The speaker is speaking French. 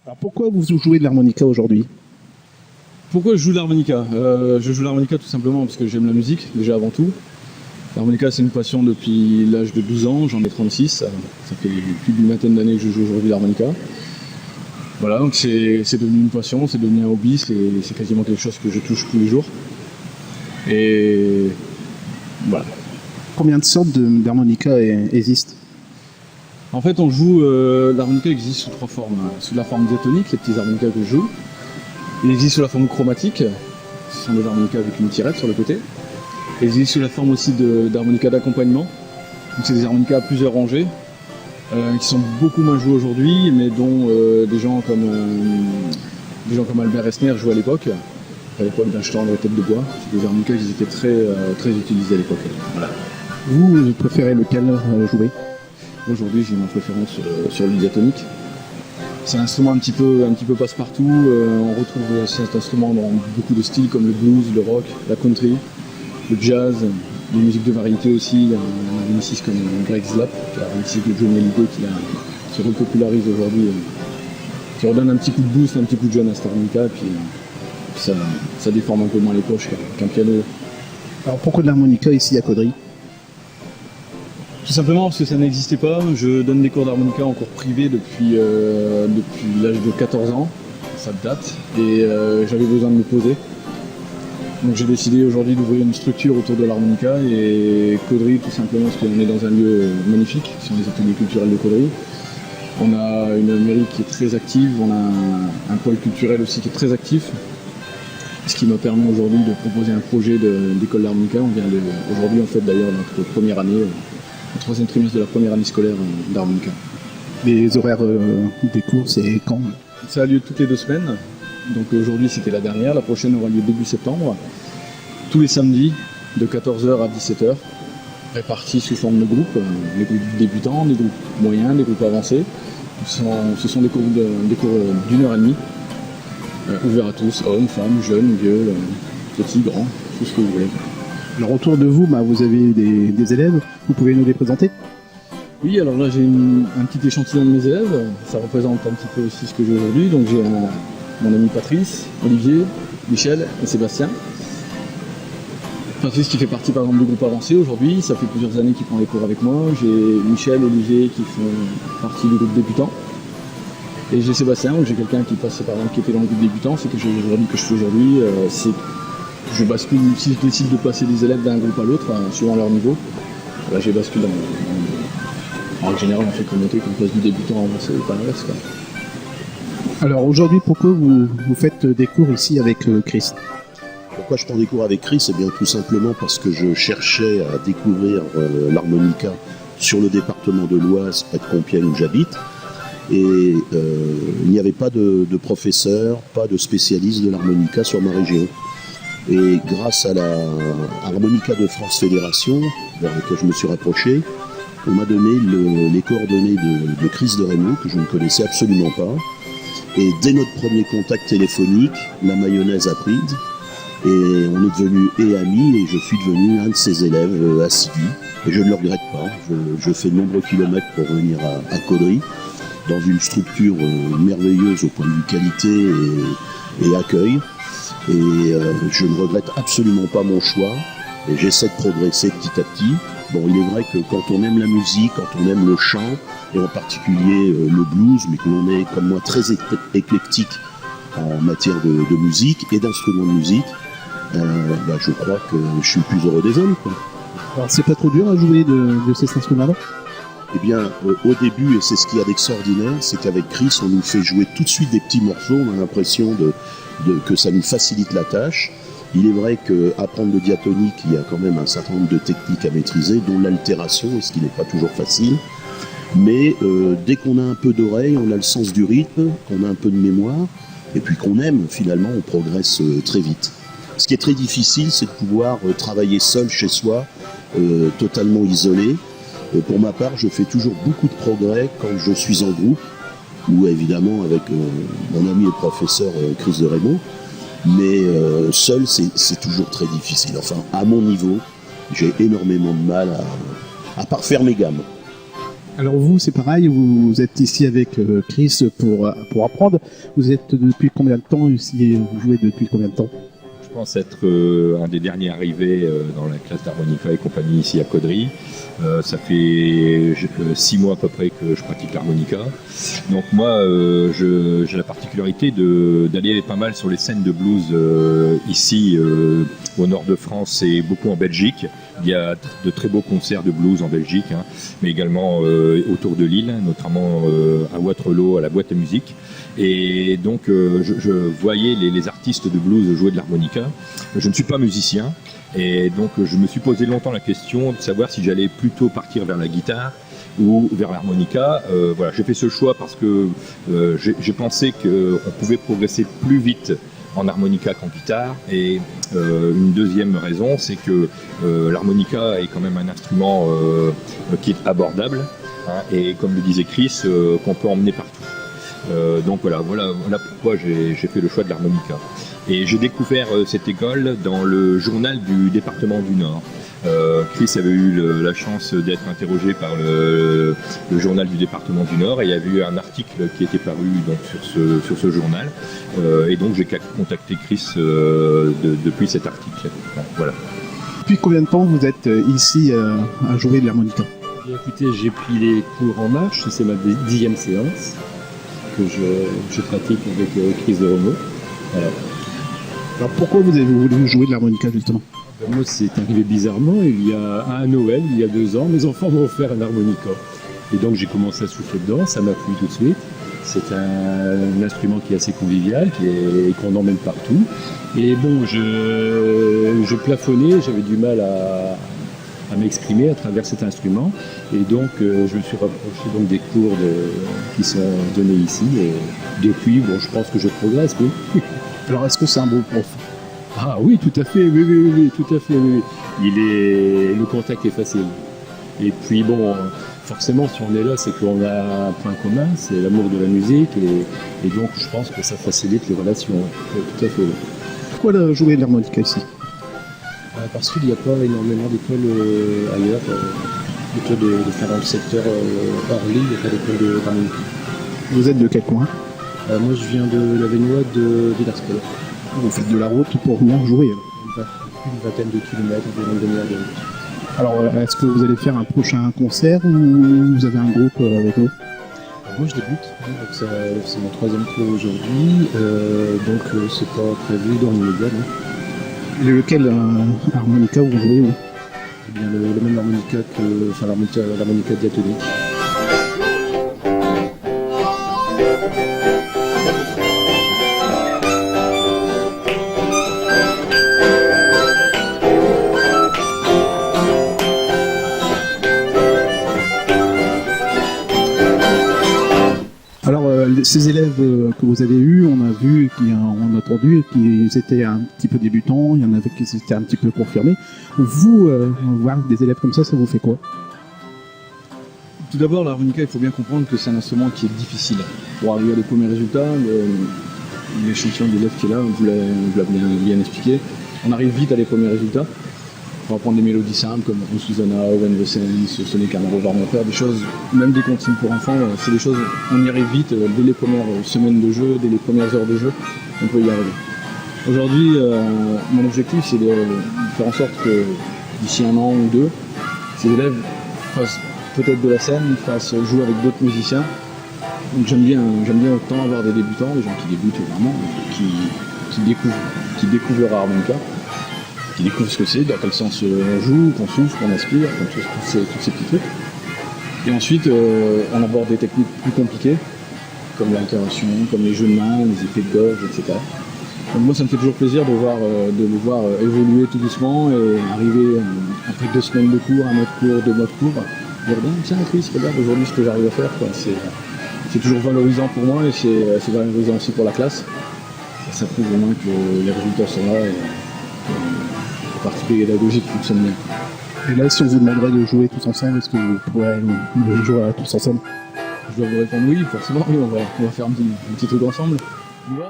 Alors pourquoi vous jouez de l'harmonica aujourd'hui? Pourquoi je joue de l'harmonica? Je joue de l'harmonica tout simplement parce que j'aime la musique, déjà avant tout. L'harmonica, c'est une passion depuis l'âge de 12 ans, j'en ai 36, ça fait plus d'une vingtaine d'années que je joue aujourd'hui de l'harmonica. Voilà, donc c'est devenu une passion, c'est devenu un hobby, c'est quasiment quelque chose que je touche tous les jours. Et voilà. Combien de sortes d'harmonica existent? En fait, on joue, l'harmonica existe sous 3 formes. Sous la forme diatonique, les petits harmonicas que je joue. Il existe sous la forme chromatique, ce sont des harmonicas avec une tirette sur le côté. Il existe sous la forme aussi d'harmonicas d'accompagnement. Donc c'est des harmonicas à plusieurs rangées, qui sont beaucoup moins joués aujourd'hui, mais dont des gens comme Albert Esner jouaient à l'époque d'un stand de tête de bois. C'est des harmonicas qui étaient très utilisés à l'époque. Voilà. Vous préférez lequel jouer? Aujourd'hui, j'ai ma préférence sur le diatonique. C'est un instrument un petit peu passe-partout. On retrouve cet instrument dans beaucoup de styles comme le blues, le rock, la country, le jazz, des musiques de variété aussi. Il y a un musicien comme Greg Slap, qui a un musicien de Johnny Hallyday qui repopularise aujourd'hui, qui redonne un petit coup de boost, un petit coup de jeune à cette harmonica, et puis ça déforme un peu moins les poches qu'un piano. Alors pourquoi de l'harmonica ici à Caudry? Tout simplement parce que ça n'existait pas. Je donne des cours d'harmonica en cours privé depuis l'âge de 14 ans. Ça date. Et j'avais besoin de me poser. Donc j'ai décidé aujourd'hui d'ouvrir une structure autour de l'harmonica et Caudry tout simplement parce qu'on est dans un lieu magnifique, ce sont les ateliers culturels de Caudry. On a une mairie qui est très active, on a un pôle culturel aussi qui est très actif. Ce qui me permet aujourd'hui de proposer un projet d'école d'harmonica. Aujourd'hui on fête d'ailleurs notre première année. Le 3e trimestre de la première année scolaire d'harmonica. Les horaires des cours, c'est quand? Ça a lieu toutes les 2 semaines. Donc aujourd'hui c'était la dernière, la prochaine aura lieu début septembre. Tous les samedis de 14h à 17h, répartis sous forme de groupes. Les groupes débutants, des groupes moyens, des groupes avancés. Ce sont des cours d'1h30, ouverts à tous, hommes, femmes, jeunes, vieux, petits, grands, tout ce que vous voulez. Alors autour de vous, vous avez des élèves, vous pouvez nous les présenter? Oui, alors là j'ai un petit échantillon de mes élèves, ça représente un petit peu aussi ce que j'ai aujourd'hui. Donc j'ai mon ami Patrice, Olivier, Michel et Sébastien. Patrice qui fait partie par exemple du groupe avancé aujourd'hui, ça fait plusieurs années qu'il prend les cours avec moi. J'ai Michel, Olivier qui font partie du groupe débutant. Et j'ai Sébastien, où j'ai quelqu'un qui passe par exemple qui était dans le groupe débutant, c'est que je fais aujourd'hui, je bascule, si je décide de passer des élèves d'un groupe à l'autre, suivant leur niveau, là j'ai basculé en général on fait commenter qu'on passe du débutant à avancé et pas l'inverse. Alors aujourd'hui, pourquoi vous faites des cours ici avec Chris? Pourquoi je prends des cours avec Chris? Eh bien tout simplement parce que je cherchais à découvrir l'harmonica sur le département de l'Oise, près de Compiègne où j'habite. Et il n'y avait pas de professeur, pas de spécialiste de l'harmonica sur ma région. Et grâce à la Harmonica de France Fédération, vers laquelle je me suis rapproché, on m'a donné les coordonnées de Chris de Raymond, que je ne connaissais absolument pas. Et dès notre premier contact téléphonique, la mayonnaise a pris. Et on est devenus amis, et je suis devenu un de ses élèves assidus. Et je ne le regrette pas. Je fais de nombreux kilomètres pour venir à Caudry, dans une structure merveilleuse au point de vue qualité et accueil. Et je ne regrette absolument pas mon choix, et j'essaie de progresser petit à petit. Bon, il est vrai que quand on aime la musique, quand on aime le chant, et en particulier le blues, mais que l'on est comme moi très éclectique en matière de musique et d'instruments de musique, je crois que je suis le plus heureux des hommes, quoi. Alors c'est pas trop dur à jouer de ces instruments-là? Eh bien, au début, et c'est ce qu'il y a d'extraordinaire, c'est qu'avec Chris, on nous fait jouer tout de suite des petits morceaux, on a l'impression que ça nous facilite la tâche. Il est vrai qu'apprendre le diatonique, il y a quand même un certain nombre de techniques à maîtriser, dont l'altération, ce qui n'est pas toujours facile. Mais dès qu'on a un peu d'oreille, on a le sens du rythme, qu'on a un peu de mémoire, et puis qu'on aime, finalement, on progresse très vite. Ce qui est très difficile, c'est de pouvoir travailler seul chez soi, totalement isolé. Pour ma part, je fais toujours beaucoup de progrès quand je suis en groupe, ou évidemment avec mon ami et professeur Chris de Raymond. Mais seul, c'est toujours très difficile. Enfin, à mon niveau, j'ai énormément de mal à parfaire mes gammes. Alors vous, c'est pareil, vous êtes ici avec Chris pour apprendre. Vous êtes depuis combien de temps ici? Vous jouez depuis combien de temps? Je pense être un des derniers arrivés dans la classe d'harmonica et compagnie ici à Caudry. Ça fait 6 mois à peu près que je pratique l'harmonica. Donc moi, j'ai la particularité d'aller pas mal sur les scènes de blues ici au nord de France et beaucoup en Belgique. Il y a de très beaux concerts de blues en Belgique, hein, mais également autour de Lille, notamment à Waterloo, à la boîte à musique. Et donc je voyais les artistes de blues jouer de l'harmonica. Je ne suis pas musicien. Et donc je me suis posé longtemps la question de savoir si j'allais plutôt partir vers la guitare ou vers l'harmonica. Voilà, j'ai fait ce choix parce que j'ai pensé qu'on pouvait progresser plus vite en harmonica qu'en guitare. Et une deuxième raison, c'est que l'harmonica est quand même un instrument qui est abordable, hein, et comme le disait Chris, qu'on peut emmener partout. Donc voilà pourquoi j'ai fait le choix de l'harmonica. Et j'ai découvert cette école dans le journal du département du Nord. Chris avait eu la chance d'être interrogé par le journal du département du Nord, et il y avait eu un article qui était paru donc, sur ce journal. Et donc j'ai contacté Chris depuis cet article. Voilà. Depuis combien de temps vous êtes ici à jouer de l'harmonica? Écoutez, j'ai pris les cours en marche, c'est ma 10e séance que je pratique avec Chris de Romo. Voilà. Alors pourquoi vous avez voulu jouer de l'harmonica justement? Moi, c'est arrivé bizarrement. À Noël, il y a 2 ans, mes enfants m'ont offert un harmonica. Et donc j'ai commencé à souffler dedans, ça m'a plu tout de suite. C'est un instrument qui est assez convivial et qu'on emmène partout. Et bon, je plafonnais, j'avais du mal à m'exprimer à travers cet instrument. Et donc je me suis rapproché donc, des cours qui sont donnés ici. Et depuis, bon, je pense que je progresse, oui. Alors est-ce que c'est un bon prof? Ah oui, tout à fait, oui, tout à fait, oui. Le contact est facile. Et puis bon, forcément, si on est là, c'est qu'on a un point commun, c'est l'amour de la musique, et donc je pense que ça facilite les relations. Oui, tout à fait. Oui. Pourquoi jouer de l'harmonica ici? Parce qu'il n'y a pas énormément d'écoles ailleurs, d'écoles de faire dans le secteur hors Lille, il n'y a pas d'école d'harmonica. Vous êtes de quel coin? Moi, je viens de la Vénois de Villars-Caux. Vous faites de la route pour venir jouer? Une vingtaine de kilomètres, une demi-heure de route. Alors, est-ce que vous allez faire un prochain concert ou vous avez un groupe avec vous? Moi, je débute, donc c'est mon 3e cours aujourd'hui, donc c'est pas prévu dans l'immédiat. Lequel harmonica vous jouez? Eh bien, le même harmonica l'harmonica diatonique. Alors, ces élèves que vous avez eus, on a vu, on a entendu qu'ils étaient un petit peu débutants, il y en avait qui étaient un petit peu confirmés. Vous, voir des élèves comme ça vous fait quoi? Tout d'abord, l'harmonica, il faut bien comprendre que c'est un instrument qui est difficile. Pour arriver à les premiers résultats, l'échantillon d'élèves qui est là, vous l'avez bien expliqué, on arrive vite à les premiers résultats. On va apprendre des mélodies simples comme Susanna, When the Sense, Sonic and Warner, des choses, même des consignes pour enfants, c'est des choses, on y arrive vite dès les premières semaines de jeu, dès les premières heures de jeu, on peut y arriver. Aujourd'hui, mon objectif, c'est de faire en sorte que d'ici 1 an ou 2, ces élèves fassent peut-être de la scène, fassent jouer avec d'autres musiciens. Donc j'aime bien autant avoir des débutants, des gens qui débutent vraiment, qui découvrent leur harmonica, qui découvrent ce que c'est, dans quel sens on joue, qu'on souffle, qu'on aspire, tous ces petits trucs. Et ensuite, on aborde des techniques plus compliquées, comme l'altération, comme les jeux de main, les effets de gorge, etc. Donc moi, ça me fait toujours plaisir de les voir évoluer tout doucement et arriver après 2 semaines de cours, 1 mois de cours, 2 mois de cours, dire tiens Chris, regarde aujourd'hui ce que j'arrive à faire. C'est toujours valorisant pour moi et c'est valorisant aussi pour la classe. Ça prouve au moins que les résultats sont là. La partie pédagogique fonctionne bien. Et là, si on vous demanderait de jouer tous ensemble, est-ce que vous pourrez jouer tous ensemble? Je dois vous répondre oui, forcément, oui, on va faire un petit truc ensemble. On y va ?